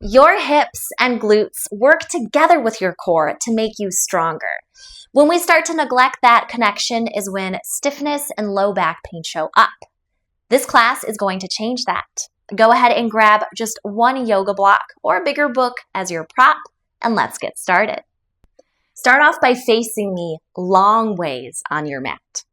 Your hips and glutes work together with your core to make you stronger. When we start to neglect that connection is when stiffness and low back pain show up. This class is going to change that. Go ahead and grab just one yoga block or a bigger book as your prop, and let's get started. Start off by facing me long ways on your mat.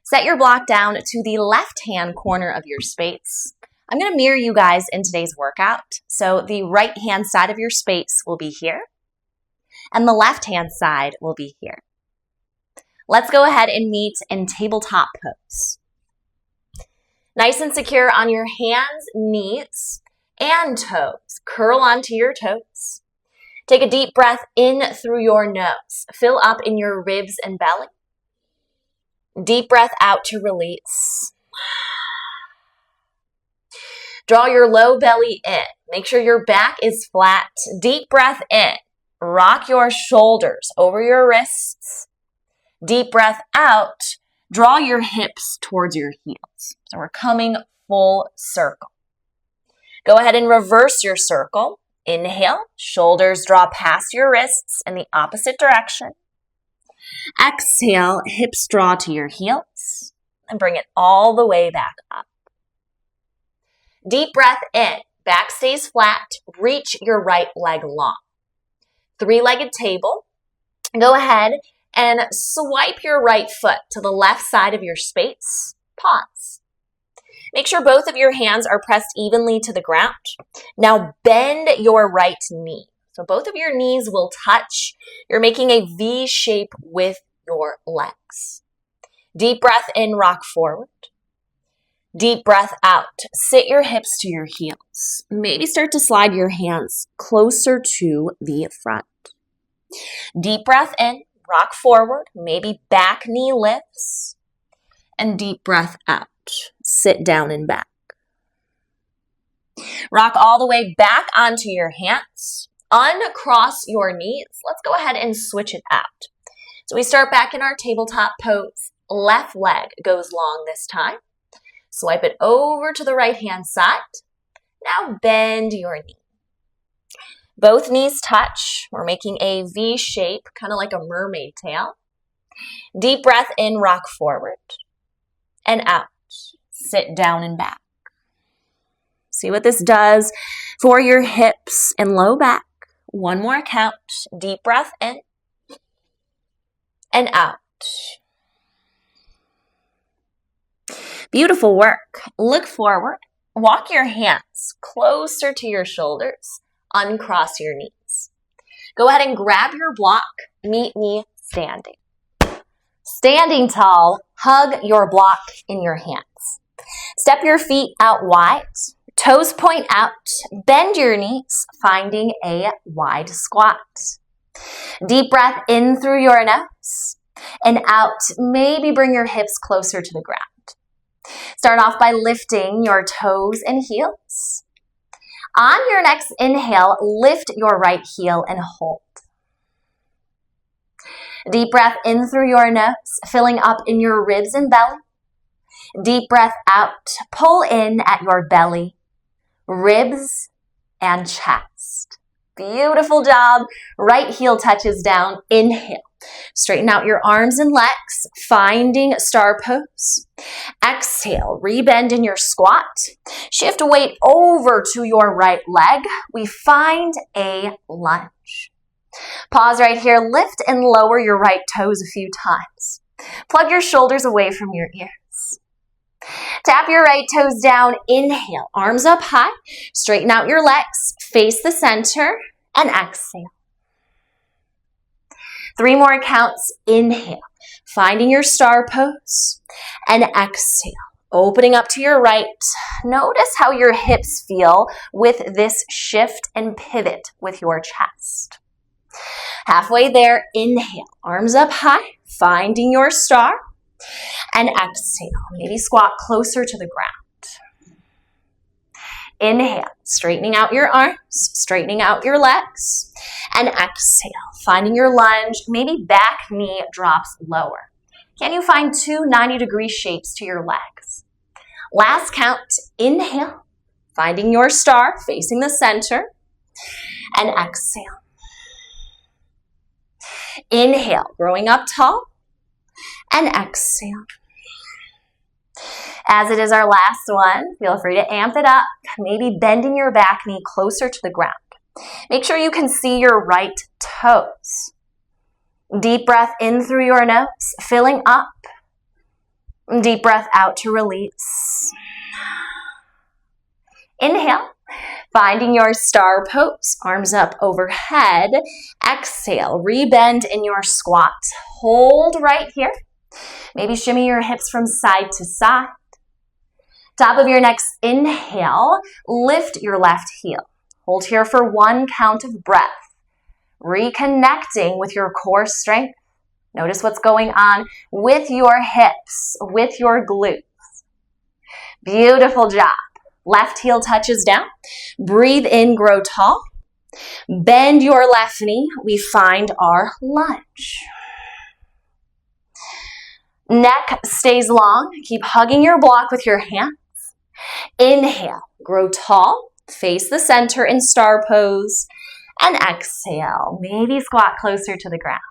Set your block down to the left-hand corner of your space. I'm going to mirror you guys in today's workout. So the right-hand side of your space will be here, and the left-hand side will be here. Let's go ahead and meet in tabletop pose. Nice and secure on your hands, knees, and toes. Curl onto your toes. Take a deep breath in through your nose. Fill up in your ribs and belly. Deep breath out to release. Draw your low belly in. Make sure your back is flat. Deep breath in. Rock your shoulders over your wrists. Deep breath out. Draw your hips towards your heels. So we're coming full circle. Go ahead and reverse your circle. Inhale, shoulders draw past your wrists in the opposite direction. Exhale, hips draw to your heels and bring it all the way back up. Deep breath in, back stays flat, reach your right leg long. Three-legged table. Go ahead and swipe your right foot to the left side of your space. Pause. Make sure both of your hands are pressed evenly to the ground. Now bend your right knee. So both of your knees will touch. You're making a V shape with your legs. Deep breath in, rock forward. Deep breath out. Sit your hips to your heels. Maybe start to slide your hands closer to the front. Deep breath in, rock forward. Maybe back knee lifts. And deep breath out. Sit down and back. Rock all the way back onto your hands. Uncross your knees. Let's go ahead and switch it out. So we start back in our tabletop pose. Left leg goes long this time. Swipe it over to the right-hand side. Now bend your knee. Both knees touch. We're making a V shape, kind of like a mermaid tail. Deep breath in, rock forward. And out. Sit down and back. See what this does for your hips and low back. One more count. Deep breath in. And out. Beautiful work. Look forward. Walk your hands closer to your shoulders. Uncross your knees. Go ahead and grab your block. Meet me standing. Standing tall, hug your block in your hands. Step your feet out wide. Toes point out. Bend your knees, finding a wide squat. Deep breath in through your nose and out. Maybe bring your hips closer to the ground. Start off by lifting your toes and heels. On your next inhale, lift your right heel and hold. Deep breath in through your nose, filling up in your ribs and belly. Deep breath out, pull in at your belly, ribs, and chest. Beautiful job. Right heel touches down. Inhale. Straighten out your arms and legs, finding star pose. Exhale, rebend in your squat. Shift weight over to your right leg. We find a lunge. Pause right here. Lift and lower your right toes a few times. Plug your shoulders away from your ears. Tap your right toes down. Inhale, arms up high. Straighten out your legs. Face the center and exhale. 3 more counts. Inhale, finding your star pose, and exhale, opening up to your right. Notice how your hips feel with this shift and pivot with your chest. Halfway there, inhale, arms up high, finding your star, and exhale. Maybe squat closer to the ground. Inhale, straightening out your arms, straightening out your legs, and exhale, finding your lunge. Maybe back knee drops lower. Can you find 2 90-degree shapes to your legs? Last count, inhale, finding your star, facing the center, and exhale. Inhale, growing up tall, and exhale. As it is our last one, feel free to amp it up, maybe bending your back knee closer to the ground. Make sure you can see your right toes. Deep breath in through your nose, filling up. Deep breath out to release. Inhale, finding your star pose, arms up overhead. Exhale, rebend in your squat. Hold right here. Maybe shimmy your hips from side to side. Top of your next inhale, lift your left heel. Hold here for 1 count of breath. Reconnecting with your core strength. Notice what's going on with your hips, with your glutes. Beautiful job. Left heel touches down. Breathe in, grow tall. Bend your left knee. We find our lunge. Neck stays long. Keep hugging your block with your hands. Inhale, grow tall. Face the center in star pose. And exhale, maybe squat closer to the ground.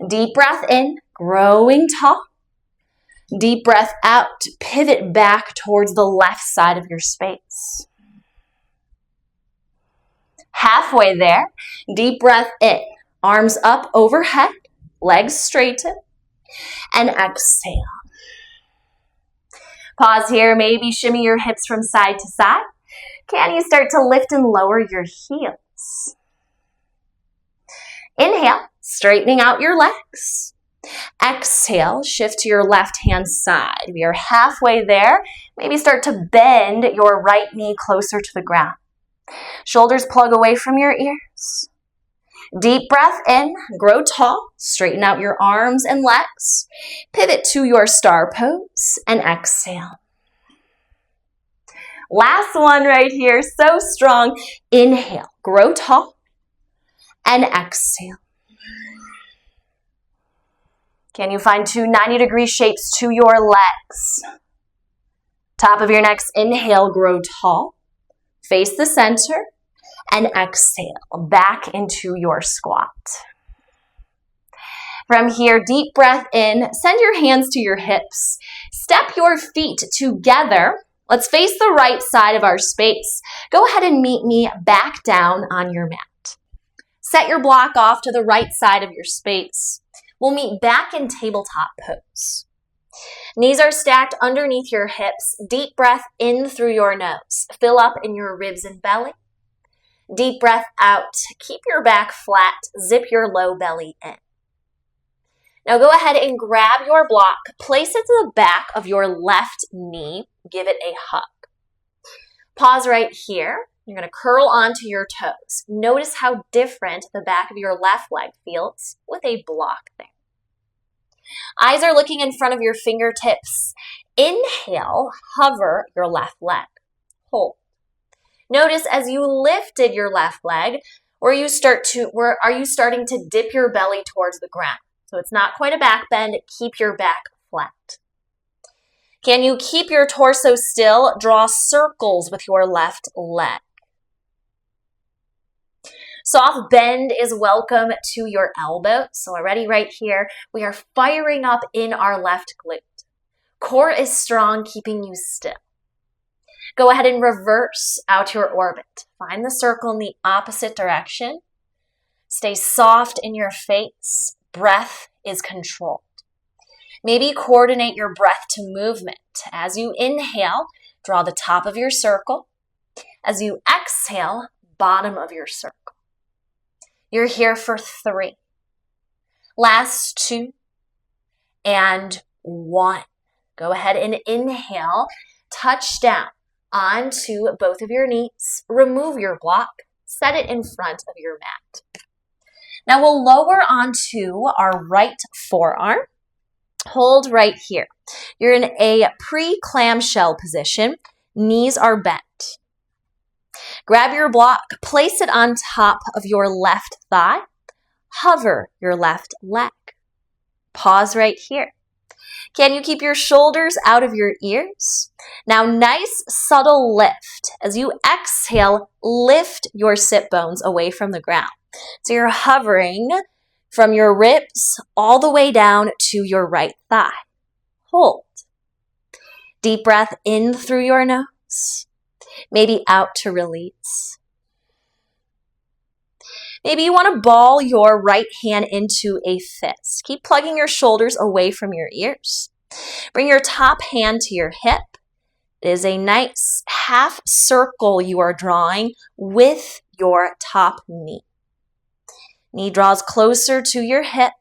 Deep breath in, growing tall. Deep breath out, pivot back towards the left side of your space. Halfway there, deep breath in, arms up overhead, legs straighten, and exhale. Pause here, maybe shimmy your hips from side to side. Can you start to lift and lower your heels? Inhale, straightening out your legs. Exhale, shift to your left hand side. We are halfway there. Maybe start to bend your right knee closer to the ground. Shoulders plug away from your ears. Deep breath in, grow tall, straighten out your arms and legs. Pivot to your star pose and exhale. Last one right here, so strong. Inhale, grow tall, and exhale. Can you find 2 90-degree shapes to your legs? Top of your next inhale, grow tall. Face the center, and exhale, back into your squat. From here, deep breath in, send your hands to your hips. Step your feet together. Let's face the right side of our space. Go ahead and meet me back down on your mat. Set your block off to the right side of your space. We'll meet back in tabletop pose. Knees are stacked underneath your hips. Deep breath in through your nose. Fill up in your ribs and belly. Deep breath out. Keep your back flat. Zip your low belly in. Now go ahead and grab your block. Place it to the back of your left knee. Give it a hug. Pause right here. You're going to curl onto your toes. Notice how different the back of your left leg feels with a block there. Eyes are looking in front of your fingertips. Inhale, hover your left leg. Hold. Notice as you lifted your left leg, are you starting to dip your belly towards the ground? So it's not quite a back bend. Keep your back flat. Can you keep your torso still? Draw circles with your left leg. Soft bend is welcome to your elbow. So already right here, we are firing up in our left glute. Core is strong, keeping you still. Go ahead and reverse out your orbit. Find the circle in the opposite direction. Stay soft in your face. Breath is controlled. Maybe coordinate your breath to movement. As you inhale, draw the top of your circle. As you exhale, bottom of your circle. You're here for 3. Last 2 and 1. Go ahead and inhale. Touch down onto both of your knees. Remove your block. Set it in front of your mat. Now we'll lower onto our right forearm. Hold right here. You're in a pre-clamshell position. Knees are bent. Grab your block, place it on top of your left thigh. Hover your left leg. Pause right here. Can you keep your shoulders out of your ears? Now, nice subtle lift. As you exhale, lift your sit bones away from the ground. So you're hovering from your ribs all the way down to your right thigh. Hold. Deep breath in through your nose. Maybe out to release. Maybe you want to ball your right hand into a fist. Keep plugging your shoulders away from your ears. Bring your top hand to your hip. It is a nice half circle you are drawing with your top knee. Knee draws closer to your hip,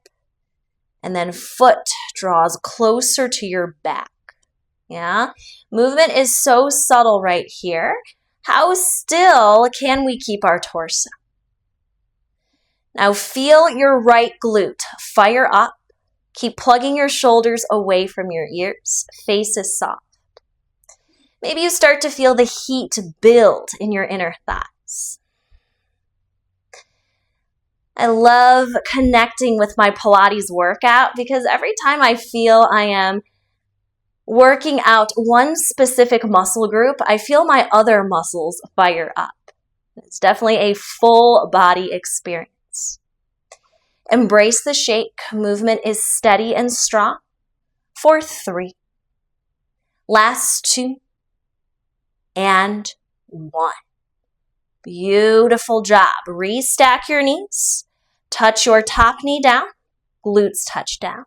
and then foot draws closer to your back. Yeah? Movement is so subtle right here. How still can we keep our torso? Now feel your right glute fire up. Keep plugging your shoulders away from your ears. Face is soft. Maybe you start to feel the heat build in your inner thighs. I love connecting with my Pilates workout because every time I feel I am working out one specific muscle group, I feel my other muscles fire up. It's definitely a full body experience. Embrace the shake. Movement is steady and strong. For 3. Last 2. And 1. Beautiful job. Restack your knees. Touch your top knee down. Glutes touch down.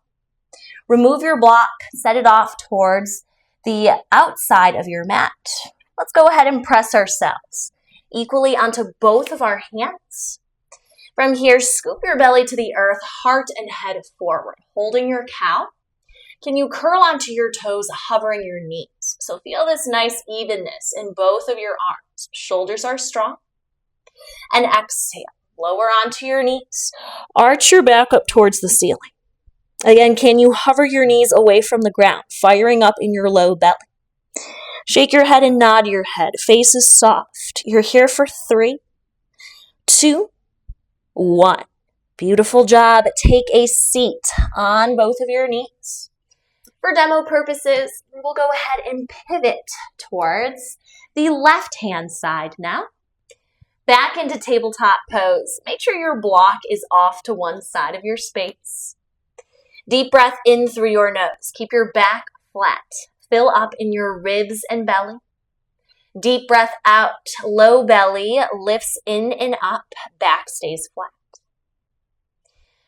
Remove your block. Set it off towards the outside of your mat. Let's go ahead and press ourselves equally onto both of our hands. From here, scoop your belly to the earth, heart and head forward, holding your cow. Can you curl onto your toes, hovering your knees? So feel this nice evenness in both of your arms. Shoulders are strong. And exhale, lower onto your knees. Arch your back up towards the ceiling. Again, can you hover your knees away from the ground, firing up in your low belly? Shake your head and nod your head. Face is soft. You're here for 3, 2, 1. Beautiful job. Take a seat on both of your knees. For demo purposes, we'll go ahead and pivot towards the left-hand side now. Back into tabletop pose. Make sure your block is off to one side of your space. Deep breath in through your nose. Keep your back flat. Fill up in your ribs and belly. Deep breath out. Low belly lifts in and up. Back stays flat.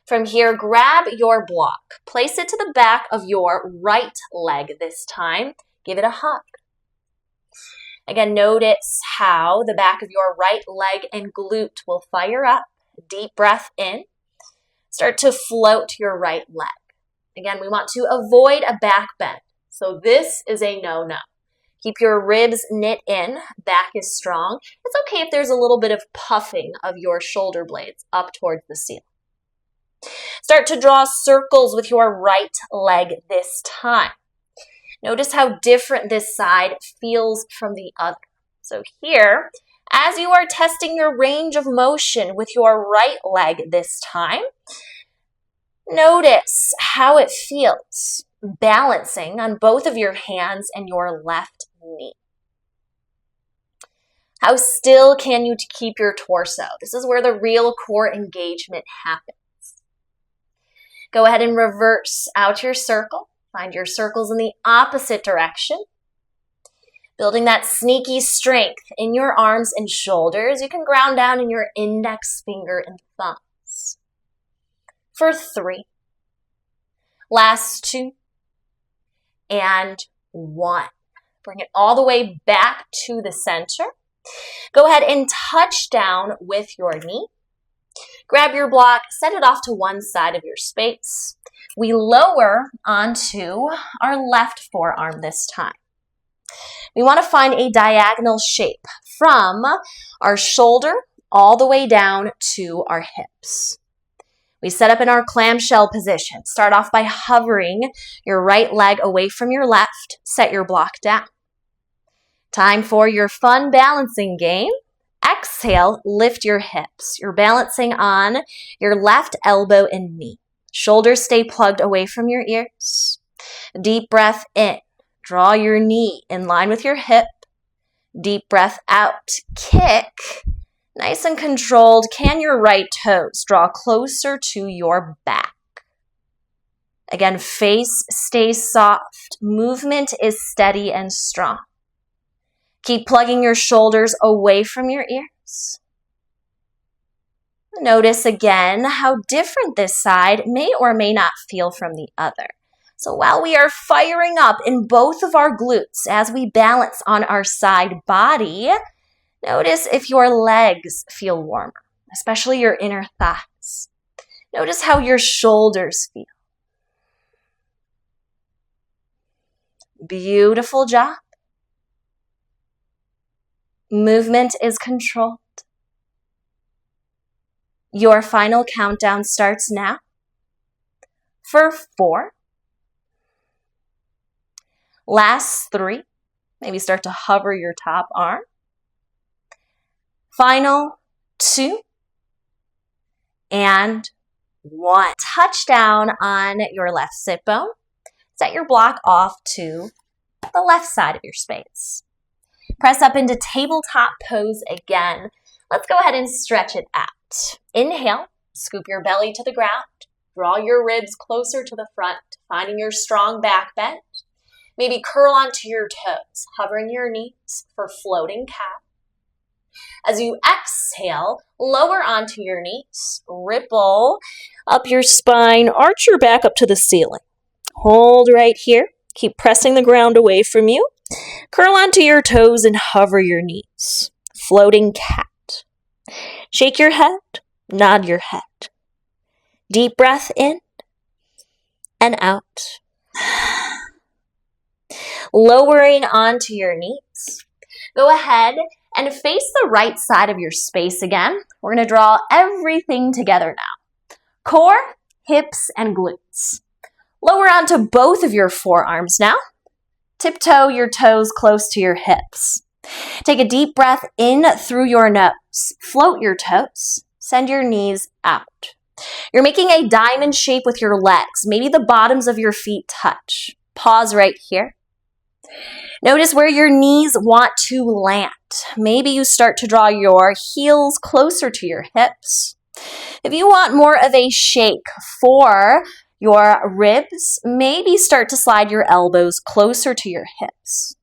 From here, grab your block. Place it to the back of your right leg this time. Give it a hug. Again, notice how the back of your right leg and glute will fire up. Deep breath in. Start to float your right leg. Again, we want to avoid a back bend. So this is a no-no. Keep your ribs knit in. Back is strong. It's okay if there's a little bit of puffing of your shoulder blades up towards the ceiling. Start to draw circles with your right leg this time. Notice how different this side feels from the other. So here, as you are testing your range of motion with your right leg this time, notice how it feels balancing on both of your hands and your left knee. How still can you keep your torso? This is where the real core engagement happens. Go ahead and reverse out your circle. Find your circles in the opposite direction. Building that sneaky strength in your arms and shoulders. You can ground down in your index finger and thumbs. For 3. Last 2. And 1. Bring it all the way back to the center. Go ahead and touch down with your knee. Grab your block, set it off to one side of your space. We lower onto our left forearm this time. We want to find a diagonal shape from our shoulder all the way down to our hips. We set up in our clamshell position. Start off by hovering your right leg away from your left. Set your block down. Time for your fun balancing game. Exhale, lift your hips. You're balancing on your left elbow and knee. Shoulders stay plugged away from your ears. Deep breath in. Draw your knee in line with your hip. Deep breath out. Kick. Nice and controlled. Can your right toes draw closer to your back? Again, face stays soft. Movement is steady and strong. Keep plugging your shoulders away from your ears. Notice again how different this side may or may not feel from the other. So while we are firing up in both of our glutes as we balance on our side body, notice if your legs feel warmer, especially your inner thighs. Notice how your shoulders feel. Beautiful job. Movement is controlled. Your final countdown starts now. For 4. Last 3. Maybe start to hover your top arm. Final 2. And 1. Touch down on your left sit bone. Set your block off to the left side of your space. Press up into tabletop pose again. Let's go ahead and stretch it out. Inhale, scoop your belly to the ground. Draw your ribs closer to the front, finding your strong back bend. Maybe curl onto your toes, hovering your knees for floating cat. As you exhale, lower onto your knees, ripple up your spine, arch your back up to the ceiling. Hold right here. Keep pressing the ground away from you. Curl onto your toes and hover your knees. Floating cat. Shake your head, nod your head. Deep breath in and out. Lowering onto your knees. Go ahead and face the right side of your space again. We're going to draw everything together now. Core, hips, and glutes. Lower onto both of your forearms now. Tiptoe your toes close to your hips. Take a deep breath in through your nose. Float your toes. Send your knees out. You're making a diamond shape with your legs. Maybe the bottoms of your feet touch. Pause right here. Notice where your knees want to land. Maybe you start to draw your heels closer to your hips. If you want more of a shake for your ribs, maybe start to slide your elbows closer to your hips.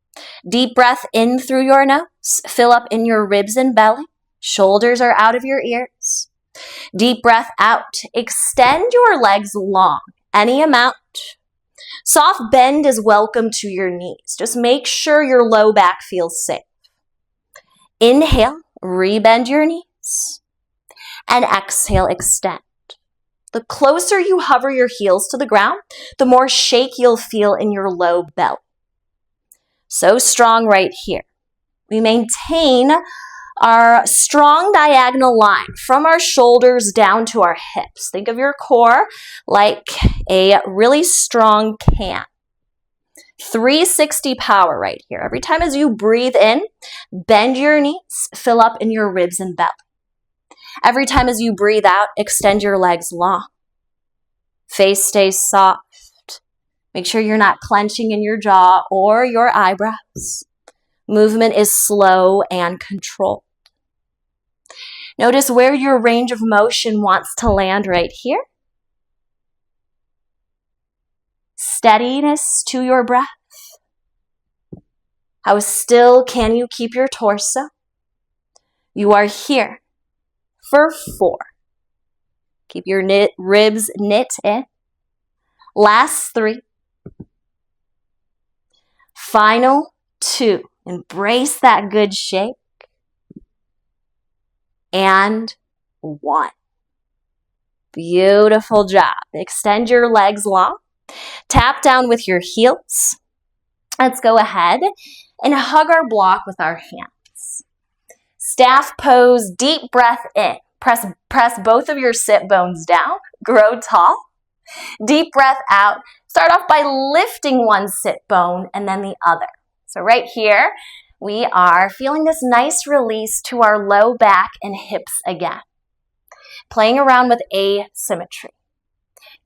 Deep breath in through your nose. Fill up in your ribs and belly. Shoulders are out of your ears. Deep breath out. Extend your legs long, any amount. Soft bend is welcome to your knees. Just make sure your low back feels safe. Inhale, rebend your knees. And exhale, extend. The closer you hover your heels to the ground, the more shake you'll feel in your low belly. So strong right here. We maintain our strong diagonal line from our shoulders down to our hips. Think of your core like a really strong can. 360 power right here. Every time as you breathe in, bend your knees, fill up in your ribs and belly. Every time as you breathe out, extend your legs long. Face stays soft. Make sure you're not clenching in your jaw or your eyebrows. Movement is slow and controlled. Notice where your range of motion wants to land right here. Steadiness to your breath. How still can you keep your torso? You are here for 4. Keep your ribs knit in. Last 3. Final 2. Embrace that good shake. And 1. Beautiful job. Extend your legs long. Tap down with your heels. Let's go ahead and hug our block with our hands. Staff pose, deep breath in. Press both of your sit bones down. Grow tall. Deep breath out. Start off by lifting one sit bone and then the other. So right here, we are feeling this nice release to our low back and hips again. Playing around with asymmetry.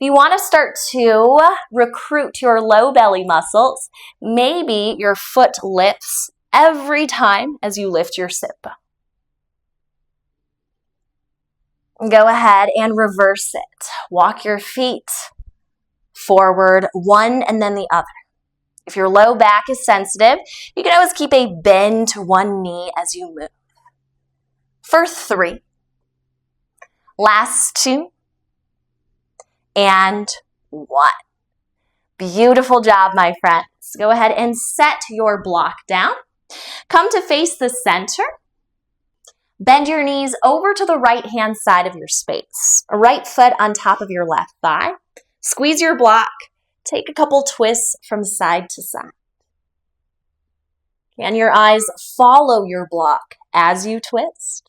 If you want to start to recruit your low belly muscles, maybe your foot lifts every time as you lift your sit bone. Go ahead and reverse it. Walk your feet forward, one and then the other. If your low back is sensitive, you can always keep a bend to one knee as you move. For 3, last 2, and 1. Beautiful job, my friends. Go ahead and set your block down. Come to face the center. Bend your knees over to the right-hand side of your space. Right foot on top of your left thigh. Squeeze your block. Take a couple twists from side to side. Can your eyes follow your block as you twist?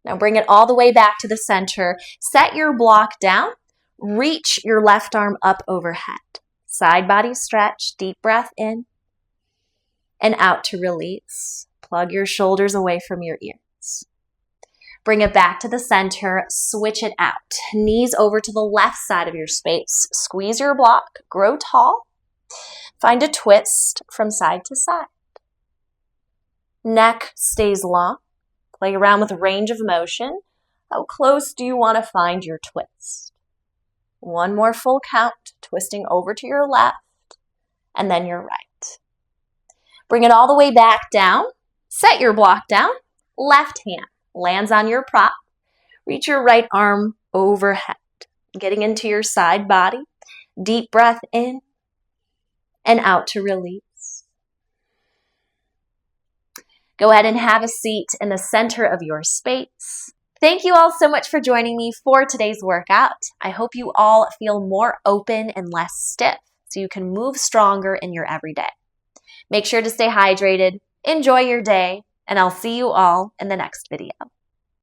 Now bring it all the way back to the center. Set your block down. Reach your left arm up overhead. Side body stretch. Deep breath in and out to release. Plug your shoulders away from your ears. Bring it back to the center. Switch it out. Knees over to the left side of your space. Squeeze your block. Grow tall. Find a twist from side to side. Neck stays long. Play around with range of motion. How close do you want to find your twist? 1 more full count, twisting over to your left and then your right. Bring it all the way back down. Set your block down. Left hand lands on your prop. Reach your right arm overhead. Getting into your side body. Deep breath in and out to release. Go ahead and have a seat in the center of your space. Thank you all so much for joining me for today's workout. I hope you all feel more open and less stiff so you can move stronger in your everyday. Make sure to stay hydrated, enjoy your day, and I'll see you all in the next video.